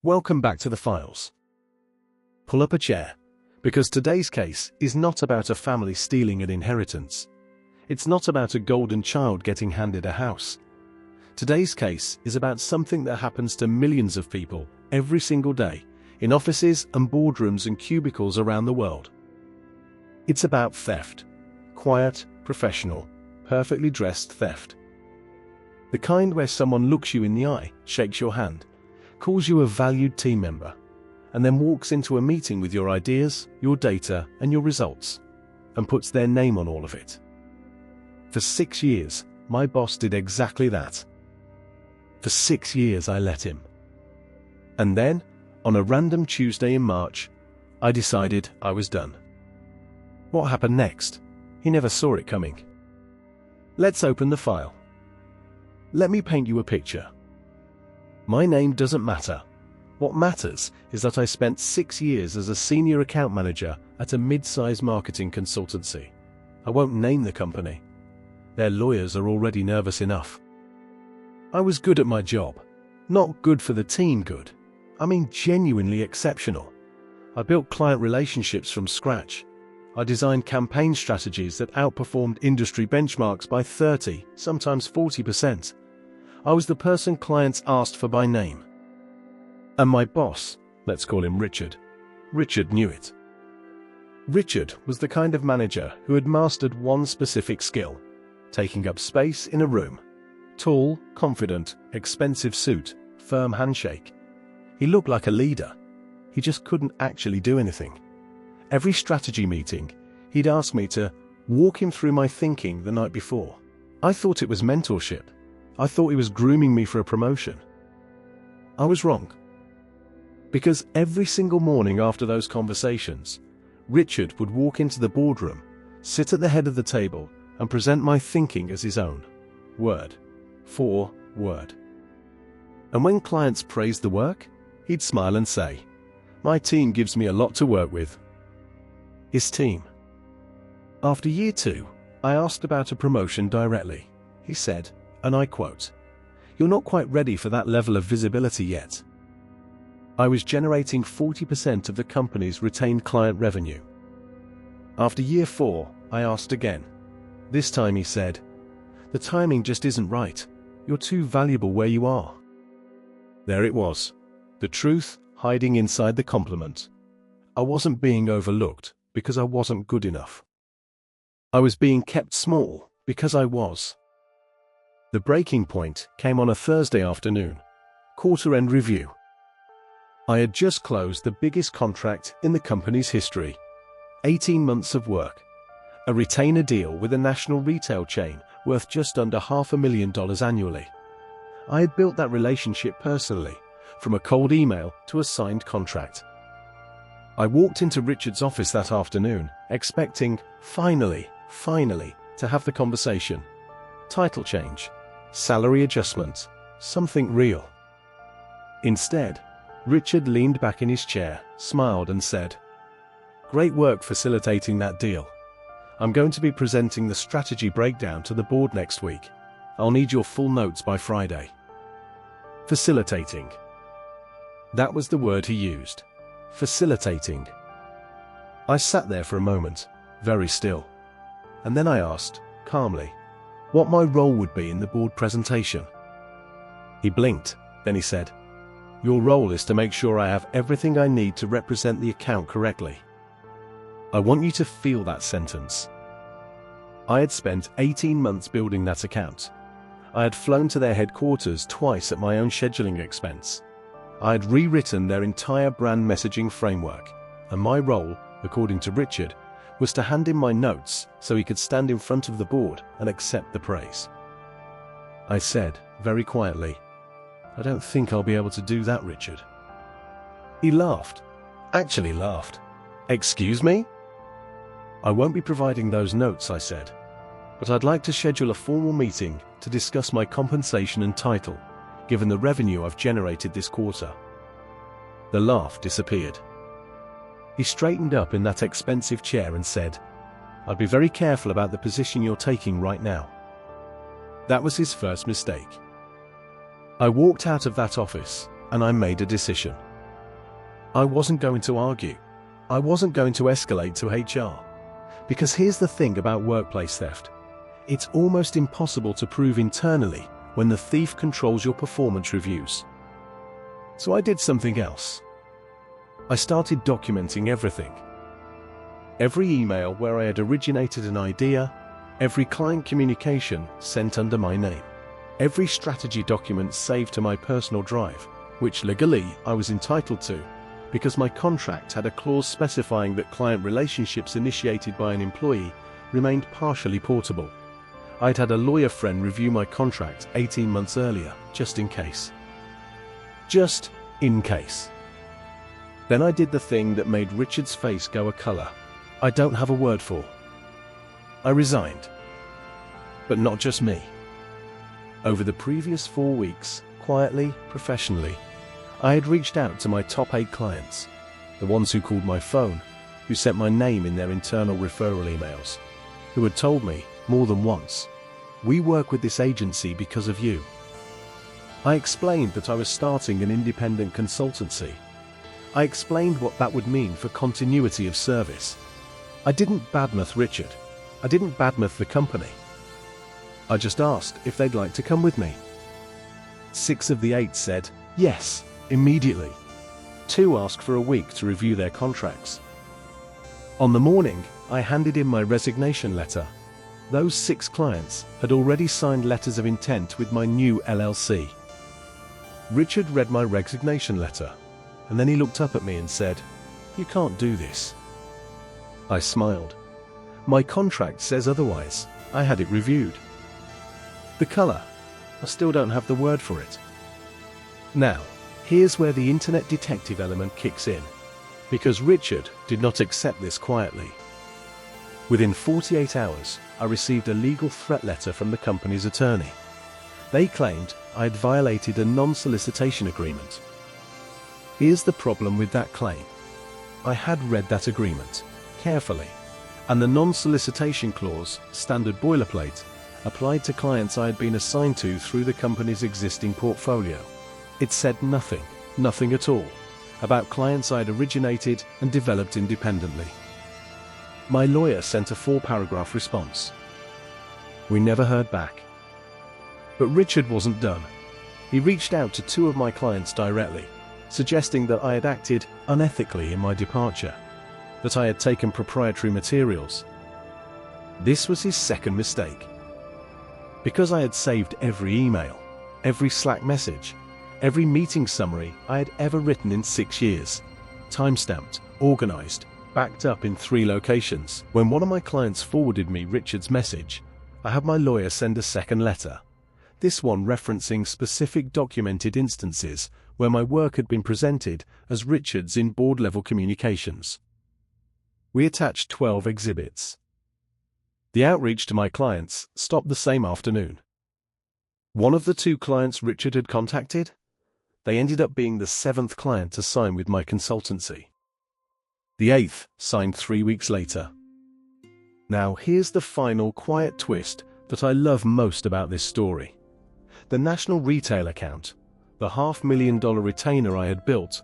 Welcome back to the files. Pull up a chair, because today's case is not about a family stealing an inheritance. It's not about a golden child getting handed a house. Today's case is about something that happens to millions of people every single day in offices and boardrooms and cubicles around the world. It's about theft. Quiet, professional, perfectly dressed theft. The kind where someone looks you in the eye, shakes your hand, calls you a valued team member, and then walks into a meeting with your ideas, your data, and your results, and puts their name on all of it. For 6 years, my boss did exactly that. For 6 years I let him. And then, on a random Tuesday in March, I decided I was done. What happened next? He never saw it coming. Let's open the file. Let me paint you a picture. My name doesn't matter. What matters is that I spent 6 years as a senior account manager at a mid-sized marketing consultancy. I won't name the company. Their lawyers are already nervous enough. I was good at my job. Not good for the team good. I mean genuinely exceptional. I built client relationships from scratch. I designed campaign strategies that outperformed industry benchmarks by 30, sometimes 40%. I was the person clients asked for by name. And my boss, let's call him Richard. Richard knew it. Richard was the kind of manager who had mastered one specific skill: taking up space in a room. Tall, confident, expensive suit, firm handshake. He looked like a leader. He just couldn't actually do anything. Every strategy meeting, he'd ask me to walk him through my thinking the night before. I thought it was mentorship. I thought he was grooming me for a promotion. I was wrong. Because every single morning after those conversations, Richard would walk into the boardroom, sit at the head of the table, and present my thinking as his own, word for word. And when clients praised the work, he'd smile and say, "My team gives me a lot to work with." His team. After year 2, I asked about a promotion directly. He said, and I quote, "You're not quite ready for that level of visibility yet." I was generating 40% of the company's retained client revenue. After year 4, I asked again. This time he said, "The timing just isn't right. You're too valuable where you are." There it was. The truth hiding inside the compliment. I wasn't being overlooked because I wasn't good enough. I was being kept small because I was. The breaking point came on a Thursday afternoon. Quarter-end review. I had just closed the biggest contract in the company's history. 18 months of work. A retainer deal with a national retail chain worth just under $500,000 annually. I had built that relationship personally, from a cold email to a signed contract. I walked into Richard's office that afternoon, expecting, finally, to have the conversation. Title change, salary adjustment, something real. Instead, Richard leaned back in his chair, smiled and said, "Great work facilitating that deal. I'm going to be presenting the strategy breakdown to the board next week. I'll need your full notes by Friday." Facilitating. That was the word he used. Facilitating. I sat there for a moment, very still. And then I asked, calmly, what my role would be in the board presentation. He blinked, then he said, "Your role is to make sure I have everything I need to represent the account correctly." I want you to feel that sentence. I had spent 18 months building that account. I had flown to their headquarters twice at my own scheduling expense. I had rewritten their entire brand messaging framework, and my role, according to Richard, was to hand him my notes so he could stand in front of the board and accept the praise. I said, very quietly, "I don't think I'll be able to do that, Richard." He laughed. Actually laughed. "Excuse me?" "I won't be providing those notes," I said, "but I'd like to schedule a formal meeting to discuss my compensation and title, given the revenue I've generated this quarter." The laugh disappeared. He straightened up in that expensive chair and said, "I'd be very careful about the position you're taking right now." That was his first mistake. I walked out of that office, and I made a decision. I wasn't going to argue. I wasn't going to escalate to HR. Because here's the thing about workplace theft. It's almost impossible to prove internally when the thief controls your performance reviews. So I did something else. I started documenting everything. Every email where I had originated an idea, every client communication sent under my name, every strategy document saved to my personal drive, which legally I was entitled to, because my contract had a clause specifying that client relationships initiated by an employee remained partially portable. I'd had a lawyer friend review my contract 18 months earlier, just in case. Just in case. Then I did the thing that made Richard's face go a color I don't have a word for. I resigned. But not just me. Over the previous 4 weeks, quietly, professionally, I had reached out to my top 8 clients, the ones who called my phone, who sent my name in their internal referral emails, who had told me, more than once, "We work with this agency because of you." I explained that I was starting an independent consultancy. I explained what that would mean for continuity of service. I didn't badmouth Richard. I didn't badmouth the company. I just asked if they'd like to come with me. 6 of the 8 said yes, immediately. 2 asked for a week to review their contracts. On the morning, I handed in my resignation letter. Those 6 clients had already signed letters of intent with my new LLC. Richard read my resignation letter, and then he looked up at me and said, "You can't do this." I smiled. My contract says otherwise. I had it reviewed. The color, I still don't have the word for it. Now, here's where the internet detective element kicks in, because Richard did not accept this quietly. Within 48 hours, I received a legal threat letter from the company's attorney. They claimed I had violated a non-solicitation agreement. Here's the problem with that claim. I had read that agreement carefully, and the non-solicitation clause, standard boilerplate, applied to clients I had been assigned to through the company's existing portfolio. It said nothing at all, about clients I had originated and developed independently. My lawyer sent a 4-paragraph response. We never heard back. But Richard wasn't done. He reached out to 2 of my clients directly, suggesting that I had acted unethically in my departure, that I had taken proprietary materials. This was his second mistake. Because I had saved every email, every Slack message, every meeting summary I had ever written in 6 years, timestamped, organized, backed up in 3 locations. When one of my clients forwarded me Richard's message, I had my lawyer send a second letter, this one referencing specific documented instances where my work had been presented as Richard's in board-level communications. We attached 12 exhibits. The outreach to my clients stopped the same afternoon. One of the 2 clients Richard had contacted, they ended up being the 7th client to sign with my consultancy. The 8th signed 3 weeks later. Now here's the final quiet twist that I love most about this story. The national retail account, the $500,000 retainer I had built,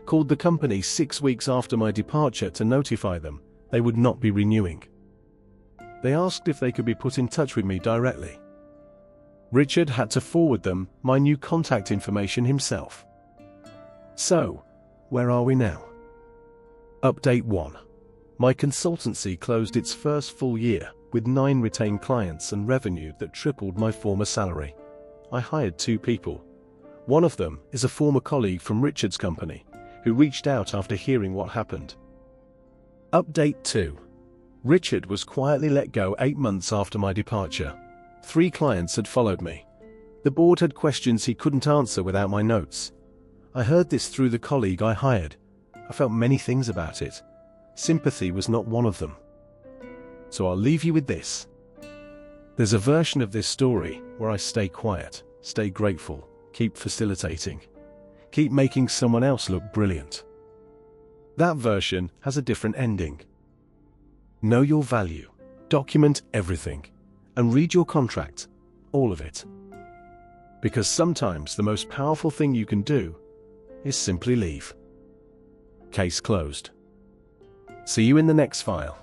called the company 6 weeks after my departure to notify them they would not be renewing. They asked if they could be put in touch with me directly. Richard had to forward them my new contact information himself. So, where are we now? Update 1. My consultancy closed its first full year with 9 retained clients and revenue that tripled my former salary. I hired 2 people. One of them is a former colleague from Richard's company, who reached out after hearing what happened. Update 2. Richard was quietly let go 8 months after my departure. 3 clients had followed me. The board had questions he couldn't answer without my notes. I heard this through the colleague I hired. I felt many things about it. Sympathy was not one of them. So I'll leave you with this. There's a version of this story where I stay quiet, stay grateful, keep facilitating, keep making someone else look brilliant. That version has a different ending. Know your value, document everything, and read your contract, all of it. Because sometimes the most powerful thing you can do is simply leave. case closed. See you in the next file.